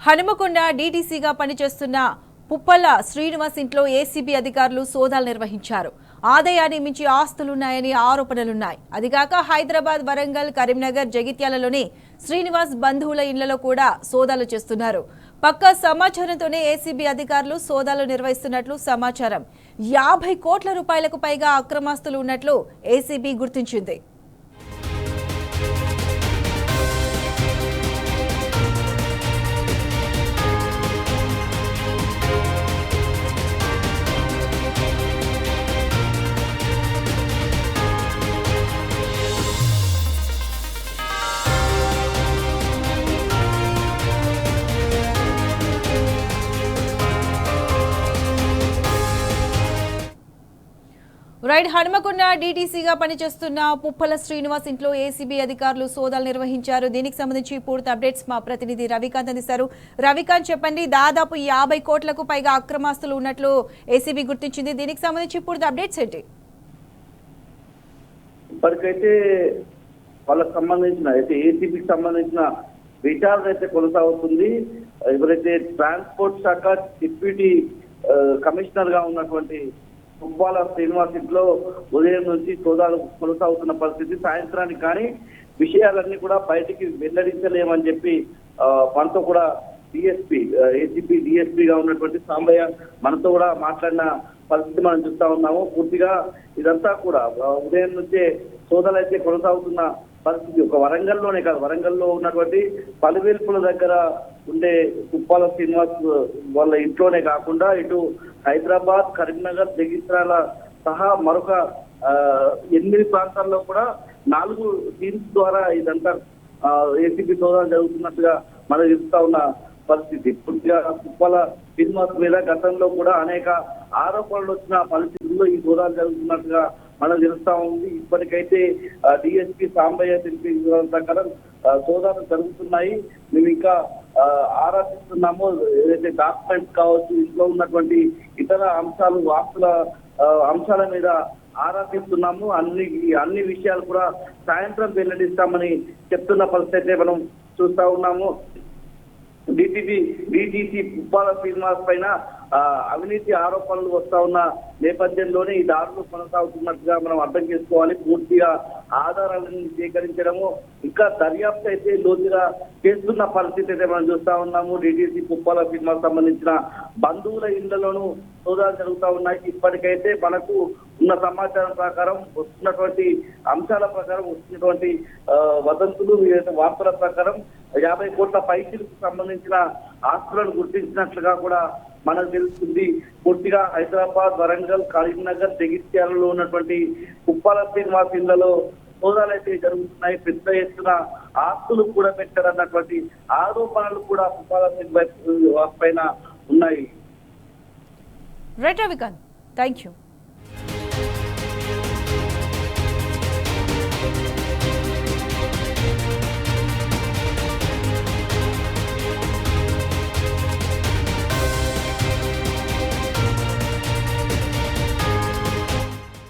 హనుమకొండ డీటీసీగా పనిచేస్తున్న పుప్పల శ్రీనివాస్ ఇంట్లో ఏసీబీ అధికారులు సోదాలు నిర్వహించారు. ఆదాయాన్ని మించి ఆస్తులున్నాయని ఆరోపణలున్నాయి. అదిగాక హైదరాబాద్, వరంగల్, కరీంనగర్, జగిత్యాలలోని శ్రీనివాస్ బంధువుల ఇళ్లలో కూడా సోదాలు చేస్తున్నారు. పక్కా సమాచారంతోనే ఏసీబీ అధికారులు సోదాలు నిర్వహిస్తున్నట్లు సమాచారం. 50 కోట్ల రూపాయలకు పైగా అక్రమాస్తులు ఉన్నట్లు ఏసీబీ గుర్తించింది. హనుమకొండ డీటీసీగా పనిచేస్తున్న పుప్పల శ్రీనివాస్ ఇంట్లో ఏసీబీ అధికారులు సోదాలు నిర్వహించారు. దీనికి సంబంధించి పూర్తి అప్డేట్స్ మా ప్రతినిధి రవికాంత్ అందిస్తారు. రవికాంత్, చెప్పండి, దాదాపు 50 కోట్లకు పైగా అక్రమాస్తులు ఉన్నట్లు ఏసీబీ గుర్తించింది. దీనికి సంబంధించి పూర్తి అప్డేట్స్ ఏంటి? ఇప్పటికైతే వాళ్ళకి సంబంధించిన ఏసీబీకి సంబంధించిన విచారణ అయితే కొనసాగుతుంది. ఎవరైతే ట్రాన్స్పోర్ట్ శాఖ డిప్యూటీ కమిషనర్ గా ఉన్నటువంటి పుప్పాల శ్రీనివాస్ ఇంట్లో ఉదయం నుంచి సోదాలు కొనసాగుతున్న పరిస్థితి. సాయంత్రానికి కానీ విషయాలన్నీ కూడా బయటికి వెల్లడించలేమని చెప్పి మనతో కూడా ఏసీపీ డిఎస్పీగా ఉన్నటువంటి సాంబయ్య మనతో కూడా మాట్లాడిన పరిస్థితి మనం చూస్తా ఉన్నాము. పూర్తిగా ఇదంతా కూడా ఉదయం నుంచే సోదాలు అయితే కొనసాగుతున్న పరిస్థితి. ఒక వరంగల్లోనే కాదు, వరంగల్లో ఉన్నటువంటి పలువెల్పుల దగ్గర ఉండే పుప్పాల శ్రీనివాస్ వాళ్ళ ఇంట్లోనే కాకుండా ఇటు హైదరాబాద్, కరీంనగర్, జగిత్యాల సహా మరొక 8 ప్రాంతాల్లో కూడా 4 టీమ్స్ ద్వారా ఇదంతా ఏసీబీ సోదాలు జరుగుతున్నట్టుగా మనం చెప్తా ఉన్న పరిస్థితి. పూర్తిగా పుప్పాల శ్రీనివాస్ మీద గతంలో కూడా అనేక ఆరోపణలు వచ్చిన పరిస్థితుల్లో ఈ సోదాలు జరుగుతున్నట్టుగా మనం తెలుస్తా ఉంది. ఇప్పటికైతే డిఎస్పీ సాంబయ్య తెలిపిన ప్రకారం సోదాలు జరుగుతున్నాయి. మేము ఇంకా ఆరాధిస్తున్నాము. ఏదైతే డాక్యుమెంట్స్ కావచ్చు, ఇంట్లో ఉన్నటువంటి ఇతర అంశాలు, ఆస్తుల అంశాల మీద ఆరాధిస్తున్నాము. అన్ని విషయాలు కూడా సాయంత్రం వెల్లడిస్తామని చెప్తున్న పరిస్థితి మనం చూస్తా ఉన్నాము. డీటీసీ పుప్పాల శ్రీనివాస్ పైన అవినీతి ఆరోపణలు వస్తా ఉన్న నేపథ్యంలోనే ఈ దాడులు కొనసాగుతున్నట్టుగా మనం అర్థం చేసుకోవాలి. పూర్తిగా ఆధారాలను సేకరించడము, ఇంకా దర్యాప్తు అయితే లోతుగా చేస్తున్న పరిస్థితి అయితే మనం చూస్తా ఉన్నాము. డీటీసీ పుప్పాల శ్రీనివాస్ సంబంధించిన బంధువుల ఇళ్లలోనూ సోదాలు జరుగుతూ ఉన్నాయి. ఇప్పటికైతే మనకు ఉన్న సమాచారం ప్రకారం, వస్తున్నటువంటి అంశాల ప్రకారం, వస్తున్నటువంటి వదంతులు, వార్తల ప్రకారం 50 కోట్ల పైసలకు సంబంధించిన ఆస్తులను గుర్తించినట్లుగా కూడా మనకు తెలుస్తుంది. పూర్తిగా హైదరాబాద్, వరంగల్, కరీంనగర్, జగిత్యాలలో ఉన్నటువంటి పుప్పాల శ్రీనివాస్ ఇళ్లలో సోదాలు అయితే జరుగుతున్నాయి. పెద్ద ఎత్తున ఆస్తులు కూడా పెట్టారన్నటువంటి ఆరోపణలు కూడా పుప్పాల శ్రీనివాస్ పైన ఉన్నాయి. Right Ravikanth, thank you.